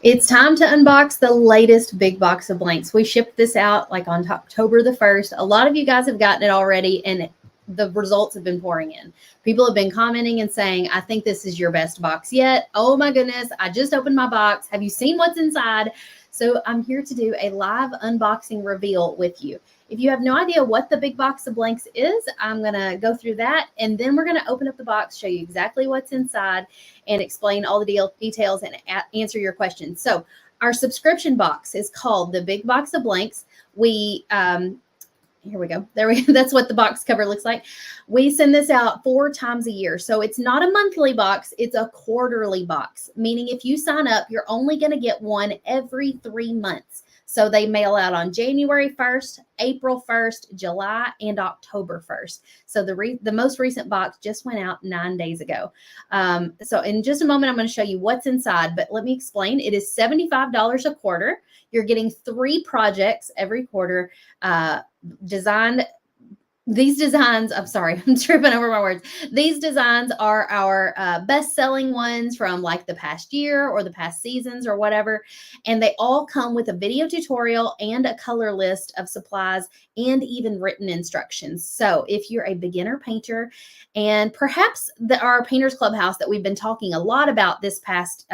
It's time to unbox the latest big box of blanks. We shipped this out like on October the 1st. A lot of you guys have gotten it already, and the results have been pouring in. People have been commenting and saying, I think this is your best box yet. Oh my goodness, I just opened my box. Have you seen what's inside? So I'm here to do a live unboxing reveal with you. If you have no idea what the big box of blanks is, I'm going to go through that, and then we're going to open up the box, show you exactly what's inside, and explain all the details and answer your questions. So our subscription box is called the Big Box of Blanks. Here we go. There we go. That's what the box cover looks like. We send this out 4 times a year. So it's not a monthly box. It's a quarterly box, meaning if you sign up, you're only going to get one every 3 months. So they mail out on January 1st, April 1st, July, and October 1st. So the most recent box just went out 9 days ago. So in just a moment, I'm going to show you what's inside, but let me explain. It is $75 a quarter. You're getting 3 projects every quarter, designed. These designs, I'm sorry, I'm tripping over my words. These designs are our best-selling ones from like the past year or the past seasons or whatever. And they all come with a video tutorial and a color list of supplies and even written instructions. So if you're a beginner painter, and perhaps our Painters Clubhouse that we've been talking a lot about this past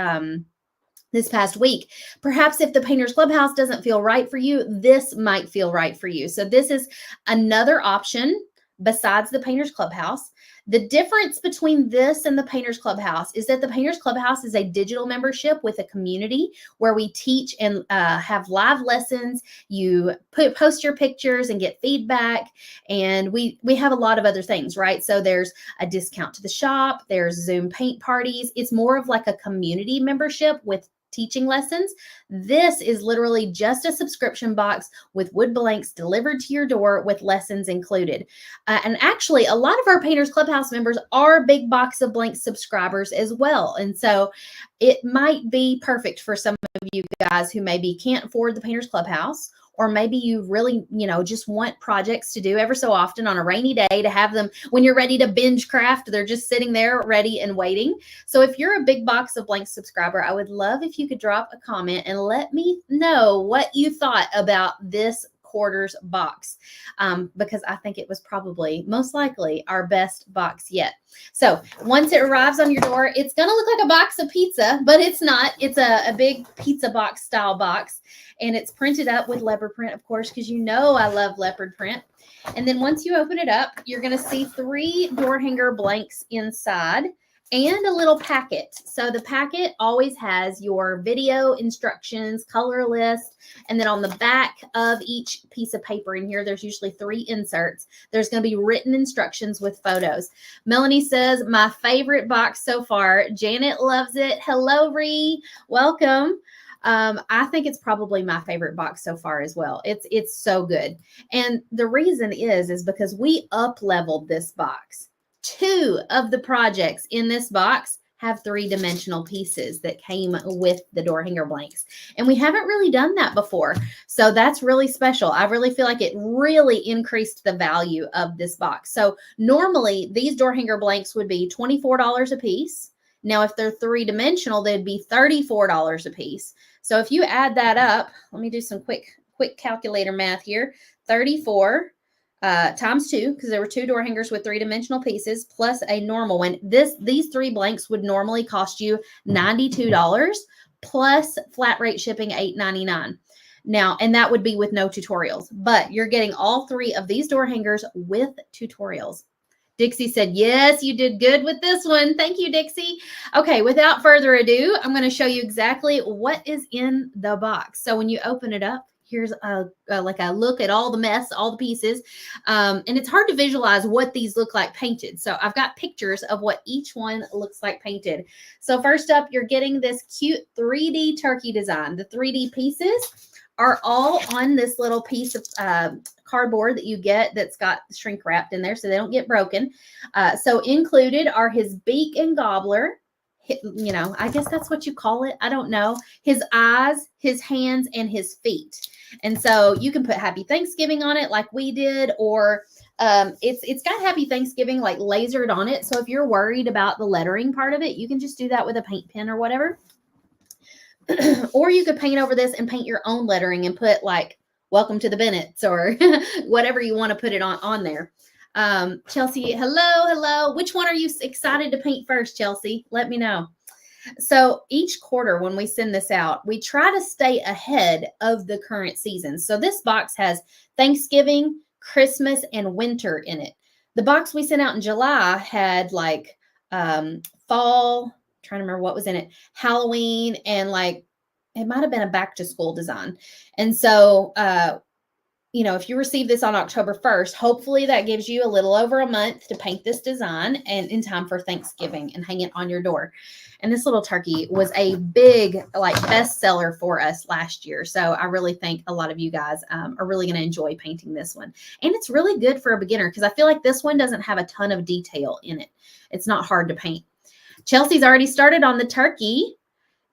week, perhaps if the Painters Clubhouse doesn't feel right for you, this might feel right for you. So this is another option besides the Painters Clubhouse. The difference between this and the Painters Clubhouse is that the Painters Clubhouse is a digital membership with a community where we teach and have live lessons. You post your pictures and get feedback, and we have a lot of other things, right? So there's a discount to the shop, there's Zoom paint parties. It's more of like a community membership with teaching lessons. This is literally just a subscription box with wood blanks delivered to your door with lessons included. And actually, a lot of our Painters Clubhouse members are Big Box of Blanks subscribers as well. And so it might be perfect for some of you guys who maybe can't afford the Painters Clubhouse, or maybe you really, just want projects to do ever so often on a rainy day to have them when you're ready to binge craft. They're just sitting there ready and waiting. So if you're a Big Box of Blanks subscriber, I would love if you could drop a comment and let me know what you thought about this quarters box, because I think it was probably most likely our best box yet. So once it arrives on your door, it's going to look like a box of pizza, but it's not. It's a big pizza box style box, and it's printed up with leopard print, of course, because I love leopard print. And then once you open it up, you're going to see 3 door hanger blanks inside and a little packet. So the packet always has your video instructions, color list, and then on the back of each piece of paper in here, there's usually 3 inserts. There's going to be written instructions with photos. Melanie says, my favorite box so far. Janet loves it. Hello, Ree. Welcome. I think it's probably my favorite box so far as well. It's so good. And the reason is because we up-leveled this box. 2 of the projects in this box have 3-dimensional pieces that came with the door hanger blanks. And we haven't really done that before. So that's really special. I really feel like it really increased the value of this box. So normally these door hanger blanks would be $24 a piece. Now, if they're 3-dimensional, they'd be $34 a piece. So if you add that up, let me do some quick calculator math here. 34 times 2, because there were 2 door hangers with 3-dimensional pieces plus a normal one. These 3 blanks would normally cost you $92 plus flat rate shipping $8.99. Now, and that would be with no tutorials, but you're getting all 3 of these door hangers with tutorials. Dixie said, yes, you did good with this one. Thank you, Dixie. Okay, without further ado, I'm going to show you exactly what is in the box. So when you open it up, here's a look at all the mess, all the pieces. And it's hard to visualize what these look like painted. So I've got pictures of what each one looks like painted. So first up, you're getting this cute 3D turkey design. The 3D pieces are all on this little piece of cardboard that you get that's got shrink wrapped in there so they don't get broken. So included are his beak and gobbler. I guess that's what you call it. I don't know. His eyes, his hands, and his feet. And so you can put Happy Thanksgiving on it like we did, or it's got Happy Thanksgiving like lasered on it. So if you're worried about the lettering part of it, you can just do that with a paint pen or whatever. Or you could paint over this and paint your own lettering and put like, welcome to the Bennetts or whatever you want to put it on there. Chelsea, hello. Which one are you excited to paint first, Chelsea? Let me know. So each quarter when we send this out, we try to stay ahead of the current season. So this box has Thanksgiving, Christmas, and winter in it. The box we sent out in July had like fall, I'm trying to remember what was in it, Halloween, and like it might have been a back to school design. And so you know, if you receive this on October 1st, hopefully that gives you a little over a month to paint this design and in time for Thanksgiving and hang it on your door. And this little turkey was a big like bestseller for us last year. So I really think a lot of you guys are really going to enjoy painting this one. And it's really good for a beginner because I feel like this one doesn't have a ton of detail in it. It's not hard to paint. Chelsea's already started on the turkey.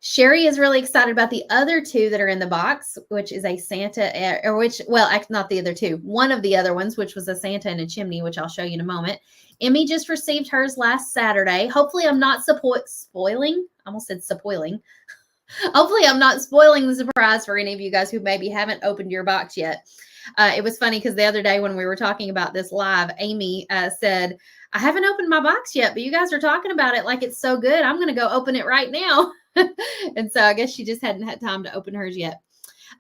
Sherry is really excited about the other two that are in the box, which is a Santa, or which, well, not the other two. One of the other ones, which was a Santa and a chimney, which I'll show you in a moment. Emmy just received hers last Saturday. Hopefully I'm not spoiling. I almost said spoiling. Hopefully I'm not spoiling the surprise for any of you guys who maybe haven't opened your box yet. It was funny because the other day when we were talking about this live, Amy said, I haven't opened my box yet, but you guys are talking about it like it's so good. I'm going to go open it right now. And so I guess she just hadn't had time to open hers yet.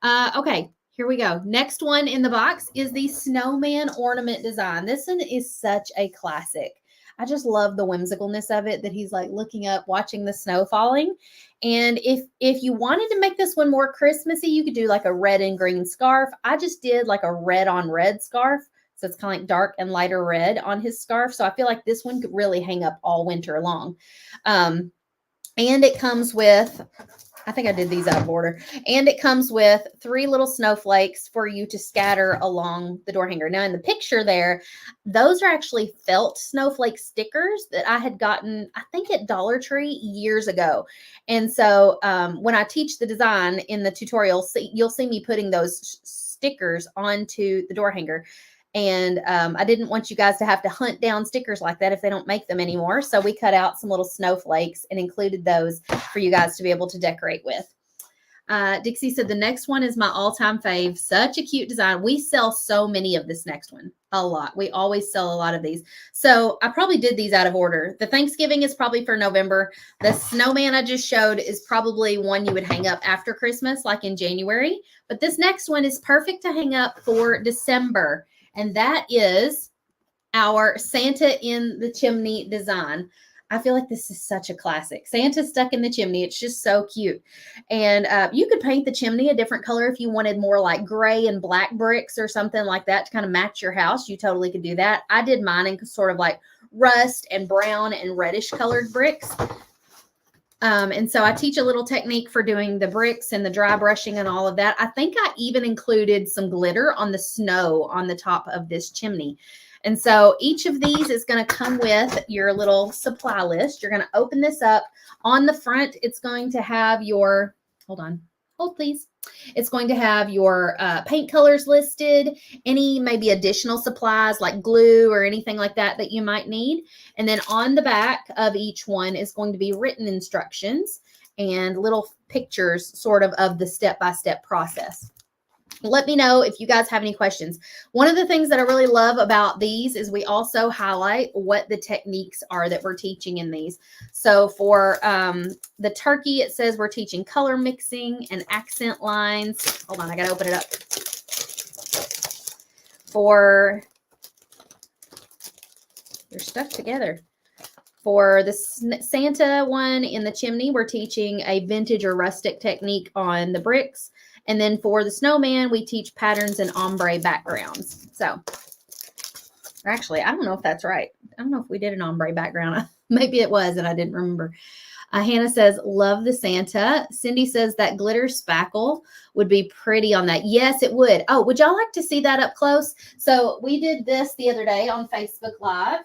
Okay, here we go. Next one in the box is the Snowman ornament design. This one is such a classic. I just love the whimsicalness of it, that he's like looking up, watching the snow falling. And if you wanted to make this one more Christmassy, you could do like a red and green scarf. I just did like a red on red scarf. So it's kind of like dark and lighter red on his scarf. So I feel like this one could really hang up all winter long. And it comes with, I think I did these out of order. And it comes with 3 little snowflakes for you to scatter along the door hanger. Now in the picture there, those are actually felt snowflake stickers that I had gotten, I think at Dollar Tree years ago. And so when I teach the design in the tutorial, you'll see me putting those stickers onto the door hanger. And I didn't want you guys to have to hunt down stickers like that if they don't make them anymore. So we cut out some little snowflakes and included those for you guys to be able to decorate with. Dixie said the next one is my all-time fave. Such a cute design. We sell so many of this next one. A lot. We always sell a lot of these. So I probably did these out of order. The Thanksgiving is probably for November. The snowman I just showed is probably one you would hang up after Christmas, like in January. But this next one is perfect to hang up for December. And that is our Santa in the Chimney design. I feel like this is such a classic. Santa stuck in the chimney. It's just so cute. And you could paint the chimney a different color if you wanted more like gray and black bricks or something like that to kind of match your house. You totally could do that. I did mine in sort of like rust and brown and reddish colored bricks. And so I teach a little technique for doing the bricks and the dry brushing and all of that. I think I even included some glitter on the snow on the top of this chimney. And so each of these is going to come with your little supply list. You're going to open this up. On the front, it's going to have your, hold please. It's going to have your paint colors listed, any maybe additional supplies like glue or anything like that that you might need. And then on the back of each one is going to be written instructions and little pictures sort of the step-by-step process. Let me know if you guys have any questions. One of the things that I really love about these is we also highlight what the techniques are that we're teaching in these. So for the turkey, it says we're teaching color mixing and accent lines. Hold on, I got to open it up. They're stuck together. For the Santa one in the chimney, we're teaching a vintage or rustic technique on the bricks. And then for the snowman, we teach patterns and ombre backgrounds. So, or actually, I don't know if that's right. I don't know if we did an ombre background. Maybe it was, and I didn't remember. Hannah says, love the Santa. Cindy says that glitter spackle would be pretty on that. Yes, it would. Oh, would y'all like to see that up close? So we did this the other day on Facebook Live.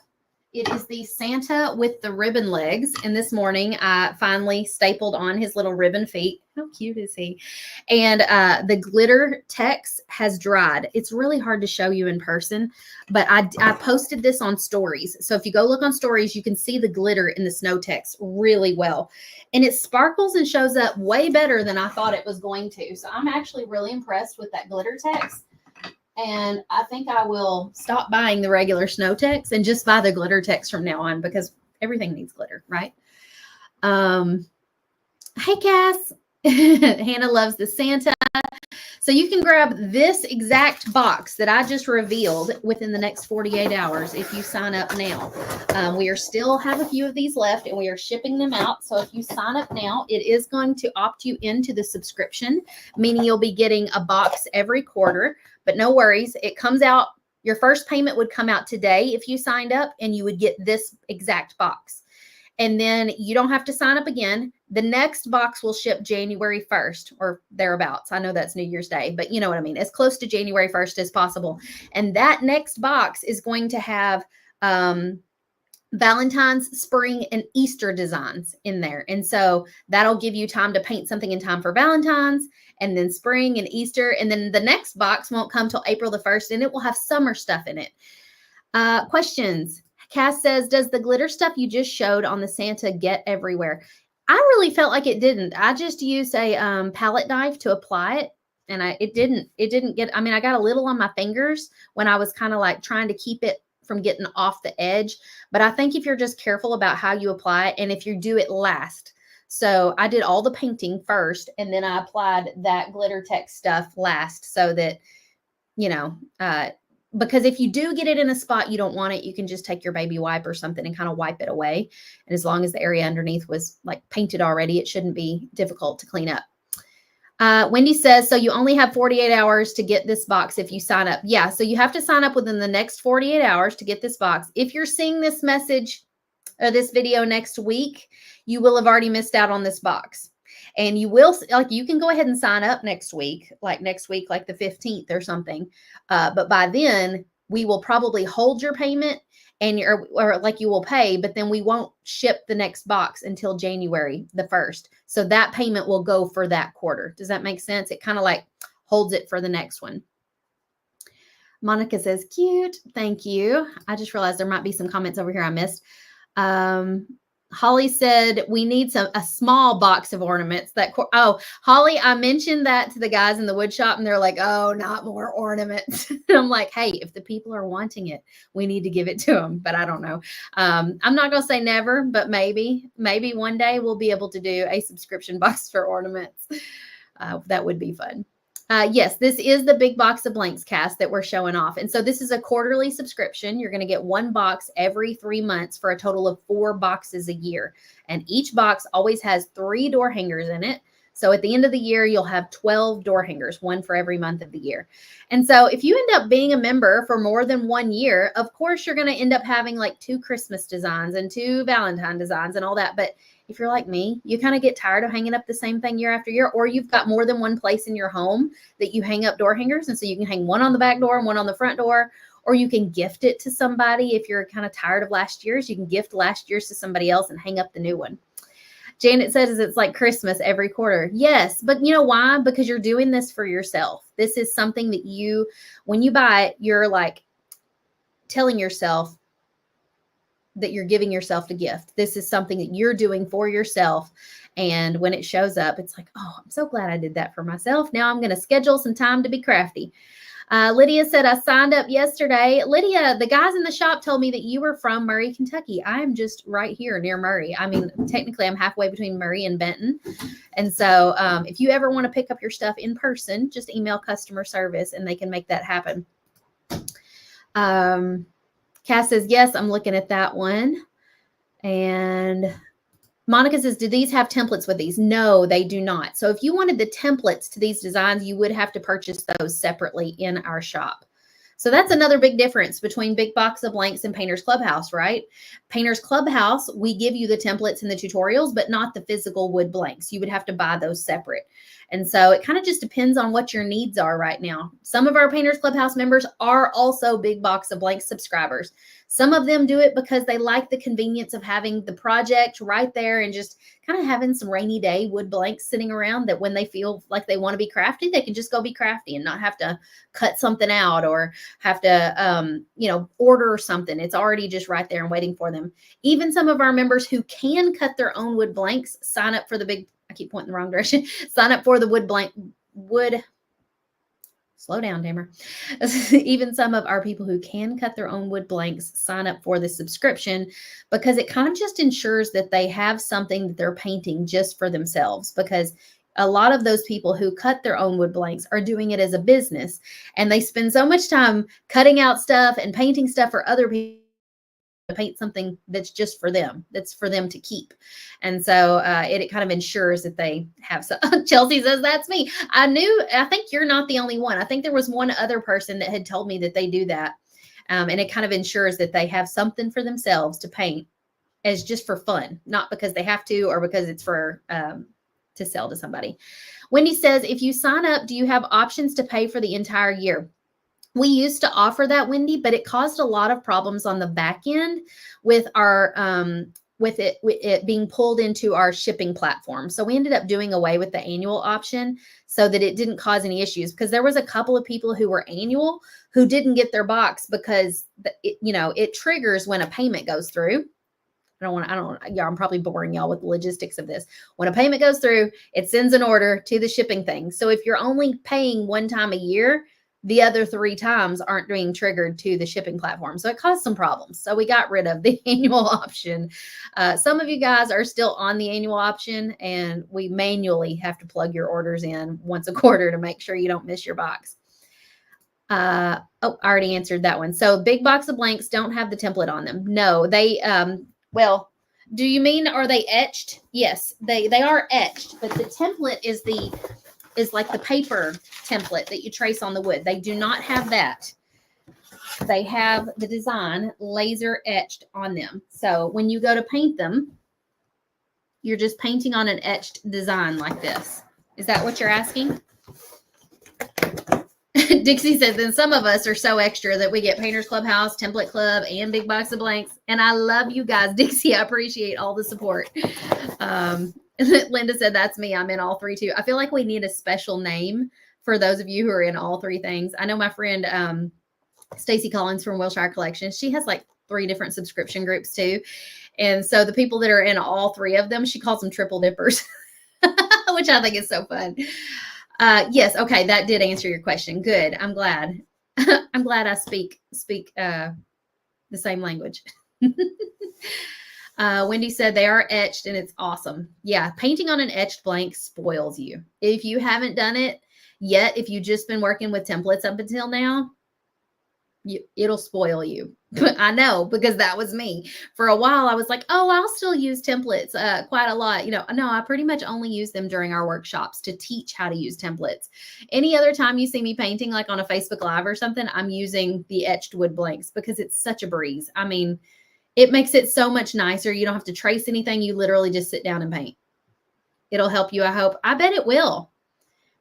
It is the Santa with the ribbon legs. And this morning, I finally stapled on his little ribbon feet. How cute is he? And the glitter text has dried. It's really hard to show you in person, but I posted this on stories. So if you go look on stories, you can see the glitter in the snow text really well. And it sparkles and shows up way better than I thought it was going to. So I'm actually really impressed with that glitter text. And I think I will stop buying the regular snow text and just buy the glitter text from now on, because everything needs glitter, right? Hey, Cass. Hannah loves the Santa. So you can grab this exact box that I just revealed within the next 48 hours if you sign up now. We are still have a few of these left, and we are shipping them out. So if you sign up now, it is going to opt you into the subscription, meaning you'll be getting a box every quarter. But no worries, it comes out. Your first payment would come out today if you signed up, and you would get this exact box. And then you don't have to sign up again. The next box will ship January 1st or thereabouts. I know that's New Year's Day, but you know what I mean. As close to January 1st as possible. And that next box is going to have Valentine's, spring, and Easter designs in there. And so that'll give you time to paint something in time for Valentine's, and then spring and Easter. And then the next box won't come till April the 1st, and it will have summer stuff in it. Questions? Cass says, does the glitter stuff you just showed on the Santa get everywhere? I really felt like it didn't. I just used a palette knife to apply it, and it didn't get, I mean, I got a little on my fingers when I was kind of like trying to keep it from getting off the edge. But I think if you're just careful about how you apply it, and if you do it last. So I did all the painting first, and then I applied that glitter text stuff last, so that, you know, because if you do get it in a spot you don't want it, you can just take your baby wipe or something and kind of wipe it away. And as long as the area underneath was like painted already, it shouldn't be difficult to clean up. Wendy says, so you only have 48 hours to get this box if you sign up. Yeah, so you have to sign up within the next 48 hours to get this box. If you're seeing this message or this video next week, you will have already missed out on this box. And you will, like, you can go ahead and sign up next week, like the 15th or something. But by then, we will probably hold your payment, and or like you will pay, but then we won't ship the next box until January the 1st. So that payment will go for that quarter. Does that make sense? It kind of like holds it for the next one. Monica says, cute. Thank you. I just realized there might be some comments over here I missed. Holly said we need a small box of ornaments. Oh, Holly, I mentioned that to the guys in the wood shop, and they're like, oh, not more ornaments. And I'm like, hey, if the people are wanting it, we need to give it to them. But I don't know. I'm not going to say never, but maybe one day we'll be able to do a subscription box for ornaments. That would be fun. Yes, this is the big box of blanks, Cass, that we're showing off. And so this is a quarterly subscription. You're going to get one box every 3 months for a total of 4 boxes a year. And each box always has 3 door hangers in it. So at the end of the year, you'll have 12 door hangers, one for every month of the year. And so if you end up being a member for more than 1 year, of course, you're going to end up having like 2 Christmas designs and 2 Valentine designs and all that. But if you're like me, you kind of get tired of hanging up the same thing year after year, or you've got more than one place in your home that you hang up door hangers. And so you can hang one on the back door and one on the front door, or you can gift it to somebody. If you're kind of tired of last year's, you can gift last year's to somebody else and hang up the new one. Janet says it's like Christmas every quarter. Yes, but you know why? Because you're doing this for yourself. This is something that when you buy it, you're like telling yourself that you're giving yourself the gift. This is something that you're doing for yourself. And when it shows up, it's like, oh, I'm so glad I did that for myself. Now I'm going to schedule some time to be crafty. Lydia said, I signed up yesterday. Lydia, the guys in the shop told me that you were from Murray, Kentucky. I am just right here near Murray. I mean, technically I'm halfway between Murray and Benton. And so if you ever want to pick up your stuff in person, just email customer service and they can make that happen. Cass says, yes, I'm looking at that one. And Monica says, do these have templates with these? No, they do not. So if you wanted the templates to these designs, you would have to purchase those separately in our shop. So that's another big difference between Big Box of Blanks and Painter's Clubhouse, right? Painter's Clubhouse, we give you the templates and the tutorials, but not the physical wood blanks. You would have to buy those separate. And so it kind of just depends on what your needs are right now. Some of our Painters Clubhouse members are also Big Box of Blanks subscribers. Some of them do it because they like the convenience of having the project right there and just kind of having some rainy day wood blanks sitting around, that when they feel like they want to be crafty, they can just go be crafty and not have to cut something out or have to, order something. It's already just right there and waiting for them. Even some of our members who can cut their own wood blanks sign up for the big, I keep pointing the wrong direction, sign up for the slow down, Dammer. Even some of our people who can cut their own wood blanks sign up for the subscription, because it kind of just ensures that they have something that they're painting just for themselves. Because a lot of those people who cut their own wood blanks are doing it as a business, and they spend so much time cutting out stuff and painting stuff for other people to paint something that's just for them, that's for them to keep. And so it kind of ensures that they have some. Chelsea says, that's me. I think you're not the only one. I think there was one other person that had told me that they do that. And it kind of ensures that they have something for themselves to paint as just for fun, not because they have to or because it's for to sell to somebody. Wendy says, if you sign up, do you have options to pay for the entire year? We used to offer that, Wendy, but it caused a lot of problems on the back end with our with it being pulled into our shipping platform. So we ended up doing away with the annual option so that it didn't cause any issues, because there was a couple of people who were annual who didn't get their box because it triggers when a payment goes through. I'm probably boring y'all with the logistics of this. When a payment goes through, it sends an order to the shipping thing. So if you're only paying one time a year, the other 3 times aren't being triggered to the shipping platform. So it caused some problems. So we got rid of the annual option. Some of you guys are still on the annual option, and we manually have to plug your orders in once a quarter to make sure you don't miss your box. I already answered that one. So Big Box of Blanks don't have the template on them. No, they, well, do you mean, are they etched? Yes, they are etched, but the template is like the paper template that you trace on the wood. They do not have that. They have the design laser etched on them. So when you go to paint them, you're just painting on an etched design like this. Is that what you're asking? Dixie says, then some of us are so extra that we get Painters Clubhouse, Template Club, and Big Box of Blanks. And I love you guys. Dixie, I appreciate all the support. Linda said, that's me. I'm in all 3 too. I feel like we need a special name for those of you who are in all 3 things. I know my friend Stacy Collins from Wilshire Collection, she has like 3 different subscription groups too. And so the people that are in all 3 of them, she calls them triple dippers, which I think is so fun. Yes. Okay. That did answer your question. Good. I'm glad. I'm glad I speak the same language. Wendy said they are etched and it's awesome. Yeah. Painting on an etched blank spoils you. If you haven't done it yet, if you've just been working with templates up until now, it'll spoil you. I know, because that was me. For a while, I was like, oh, I'll still use templates quite a lot. No, I pretty much only use them during our workshops to teach how to use templates. Any other time you see me painting, like on a Facebook Live or something, I'm using the etched wood blanks because it's such a breeze. I mean, it makes it so much nicer. You don't have to trace anything. You literally just sit down and paint. It'll help you, I hope. I bet it will.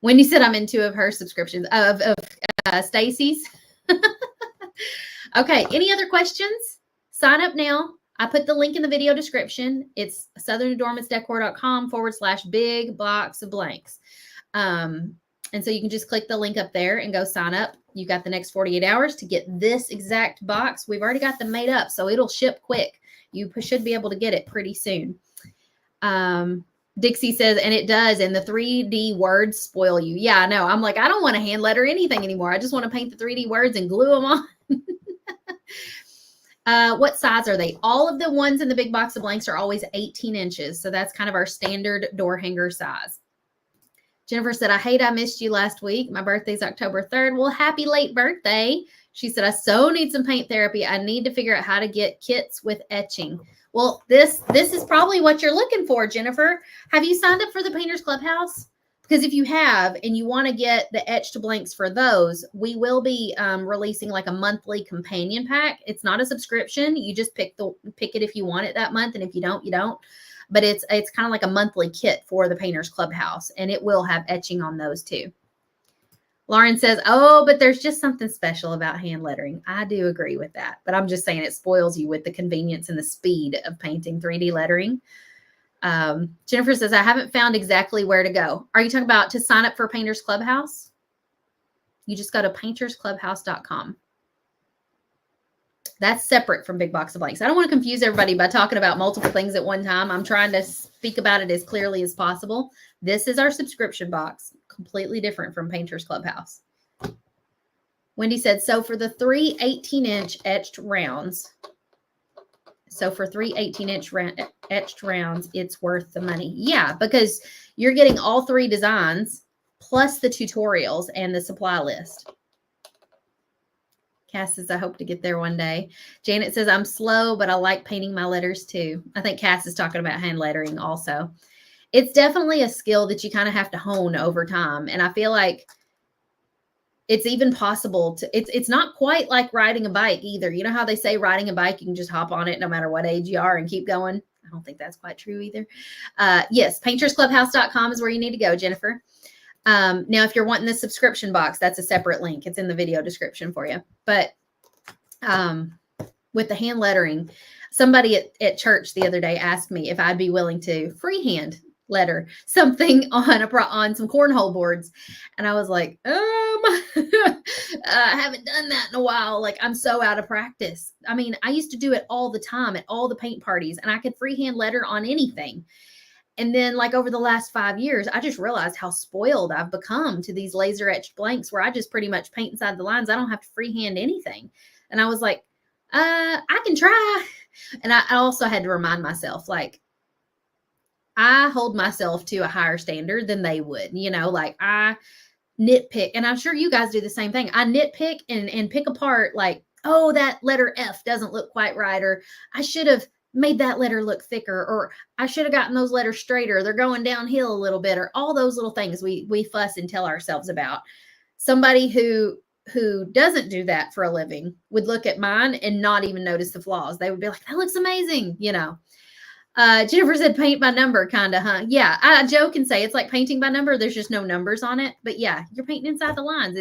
Wendy said I'm in 2 of her subscriptions, of Stacy's. Okay, any other questions? Sign up now. I put the link in the video description. It's southernadornmentsdecor.com/big box of blanks. And so you can just click the link up there and go sign up. You got the next 48 hours to get this exact box. We've already got them made up, so it'll ship quick. You should be able to get it pretty soon. Dixie says, and it does, and the 3D words spoil you. Yeah, I know. I'm like, I don't want to hand letter anything anymore. I just want to paint the 3D words and glue them on. What size are they? All of the ones in the Big Box of Blanks are always 18 inches. So that's kind of our standard door hanger size. Jennifer said, I missed you last week. My birthday's October 3rd. Well, happy late birthday. She said, I so need some paint therapy. I need to figure out how to get kits with etching. Well, this is probably what you're looking for, Jennifer. Have you signed up for the Painters Clubhouse? Because if you have and you want to get the etched blanks for those, we will be releasing like a monthly companion pack. It's not a subscription. You just pick it if you want it that month. And if you don't, you don't. but it's kind of like a monthly kit for the Painters Clubhouse, and it will have etching on those too. Lauren says, oh, but there's just something special about hand lettering. I do agree with that, but I'm just saying it spoils you with the convenience and the speed of painting 3D lettering. Jennifer says, I haven't found exactly where to go. Are you talking about to sign up for Painters Clubhouse? You just go to paintersclubhouse.com. That's separate from Big Box of Blanks. I don't want to confuse everybody by talking about multiple things at one time. I'm trying to speak about it as clearly as possible. This is our subscription box, completely different from Painters Clubhouse. Wendy said, so for the 3 18-inch etched rounds, etched rounds, it's worth the money. Yeah, because you're getting all 3 designs plus the tutorials and the supply list. Cass says, I hope to get there one day. Janet says, I'm slow, but I like painting my letters too. I think Cass is talking about hand lettering also. It's definitely a skill that you kind of have to hone over time. And I feel like it's even possible to, it's not quite like riding a bike either. You know how they say riding a bike, you can just hop on it no matter what age you are and keep going. I don't think that's quite true either. Yes, paintersclubhouse.com is where you need to go, Jennifer. Now, if you're wanting the subscription box, that's a separate link. It's in the video description for you. But with the hand lettering, somebody at church the other day asked me if I'd be willing to freehand letter something on some cornhole boards. And I was like, I haven't done that in a while. Like, I'm so out of practice. I mean, I used to do it all the time at all the paint parties, and I could freehand letter on anything. And then, like, over the last 5 years, I just realized how spoiled I've become to these laser etched blanks where I just pretty much paint inside the lines. I don't have to freehand anything. And I was like, I can try. And I also had to remind myself, like, I hold myself to a higher standard than they would, you know, like I nitpick, and I'm sure you guys do the same thing. I nitpick and pick apart, like, oh, that letter F doesn't look quite right, or I should have made that letter look thicker, or I should have gotten those letters straighter. They're going downhill a little bit, or all those little things we fuss and tell ourselves about. Somebody who doesn't do that for a living would look at mine and not even notice the flaws. They would be like, that looks amazing, you know. Jennifer said paint by number, kind of, huh? Yeah, I joke and say it's like painting by number. There's just no numbers on it. But yeah, you're painting inside the lines.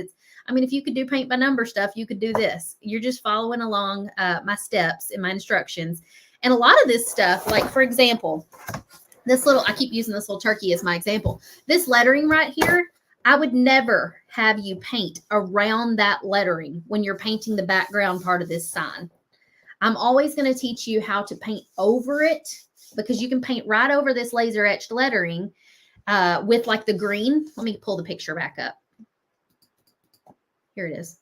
I mean, if you could do paint by number stuff, you could do this. You're just following along my steps and my instructions. And a lot of this stuff, like, for example, I keep using this little turkey as my example. This lettering right here, I would never have you paint around that lettering when you're painting the background part of this sign. I'm always going to teach you how to paint over it, because you can paint right over this laser etched lettering with like the green. Let me pull the picture back up. Here it is.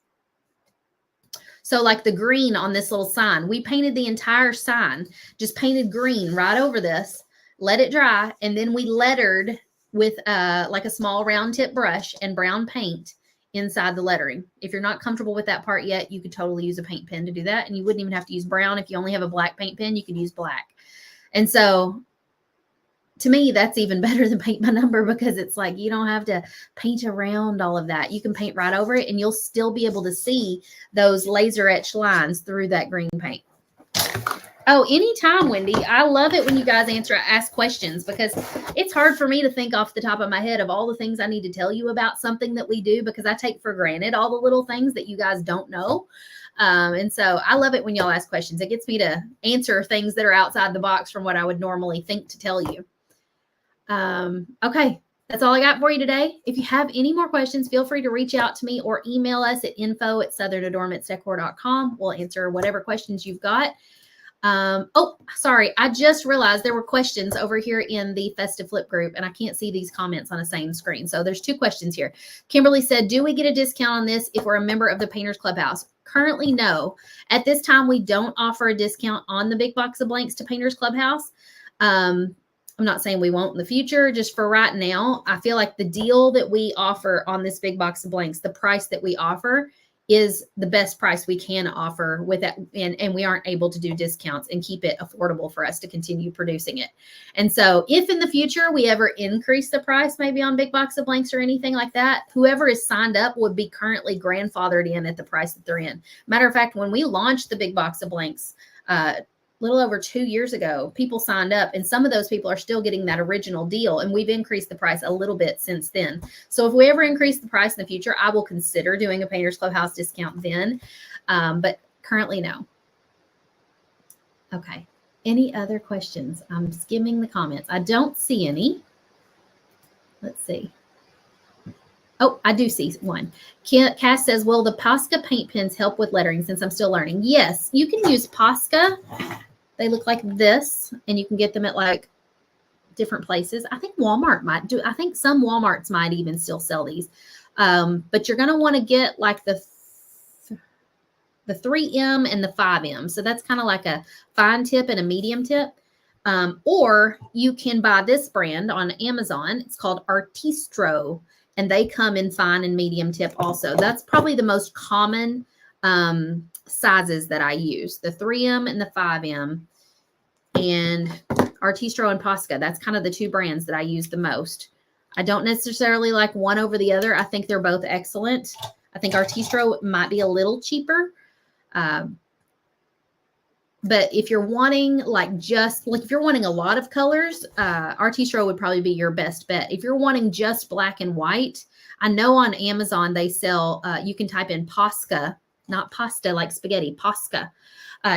So like the green on this little sign, we painted the entire sign, just painted green right over this, let it dry, and then we lettered with like a small round tip brush and brown paint inside the lettering. If you're not comfortable with that part yet, you could totally use a paint pen to do that. And you wouldn't even have to use brown. If you only have a black paint pen, you could use black. And so to me, that's even better than paint by number, because it's like you don't have to paint around all of that. You can paint right over it and you'll still be able to see those laser etched lines through that green paint. Oh, anytime, Wendy. I love it when you guys ask questions, because it's hard for me to think off the top of my head of all the things I need to tell you about something that we do, because I take for granted all the little things that you guys don't know. And so I love it when y'all ask questions. It gets me to answer things that are outside the box from what I would normally think to tell you. Okay, that's all I got for you today. If you have any more questions, feel free to reach out to me or email us at info@southernadornmentsdecor.com. We'll answer whatever questions you've got. Oh, sorry. I just realized there were questions over here in the Festive Flip group, and I can't see these comments on the same screen. So there's 2 questions here. Kimberly said, do we get a discount on this if we're a member of the Painters Clubhouse? Currently, no. At this time, we don't offer a discount on the big box of blanks to Painters Clubhouse. I'm not saying we won't in the future. Just for right now, I feel like the deal that we offer on this big box of blanks, the price that we offer, is the best price we can offer with it. And we aren't able to do discounts and keep it affordable for us to continue producing it. And so if in the future we ever increase the price, maybe on big box of blanks or anything like that, whoever is signed up would be currently grandfathered in at the price that they're in. Matter of fact, when we launched the big box of blanks, little over 2 years ago, people signed up, and some of those people are still getting that original deal, and we've increased the price a little bit since then. So if we ever increase the price in the future, I will consider doing a Painters Clubhouse discount then, but currently no. Okay. Any other questions? I'm skimming the comments. I don't see any. Let's see. Oh, I do see one. Cass says, will the Posca paint pens help with lettering since I'm still learning? Yes, you can use Posca. They look like this, and you can get them at like different places. I think Walmart might do. I think some Walmarts might even still sell these. But you're going to want to get like the 3M and the 5M. So that's kind of like a fine tip and a medium tip. Or you can buy this brand on Amazon. It's called Artistro, and they come in fine and medium tip also. That's probably the most common sizes that I use, the 3M and the 5M. And Artistro and Posca, that's kind of the two brands that I use the most. I don't necessarily like one over the other. I think they're both excellent. I think Artistro might be a little cheaper. But if you're wanting if you're wanting a lot of colors, Artistro would probably be your best bet. If you're wanting just black and white, I know on Amazon they sell, you can type in Posca, not pasta like spaghetti, Posca.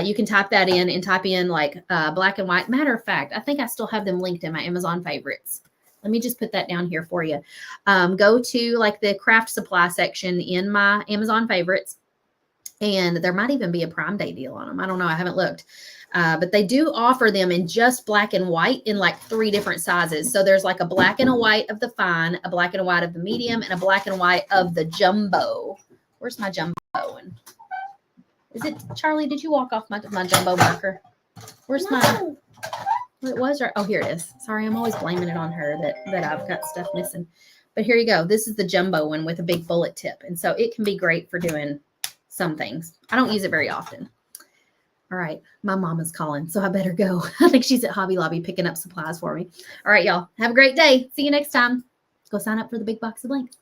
You can type that in and type in like black and white. Matter of fact, I think I still have them linked in my Amazon favorites. Let me just put that down here for you. Go to like the craft supply section in my Amazon favorites. And there might even be a Prime Day deal on them. I don't know. I haven't looked. But they do offer them in just black and white in like 3 different sizes. So there's like a black and a white of the fine, a black and a white of the medium, and a black and white of the jumbo. Where's my jumbo? Is it, Charlie, did you walk off my jumbo marker? Where's my, it was right. Oh, here it is. Sorry, I'm always blaming it on her that I've got stuff missing. But here you go. This is the jumbo one with a big bullet tip. And so it can be great for doing some things. I don't use it very often. All right. My mama's calling, so I better go. I think she's at Hobby Lobby picking up supplies for me. All right, y'all. Have a great day. See you next time. Go sign up for the big box of blanks.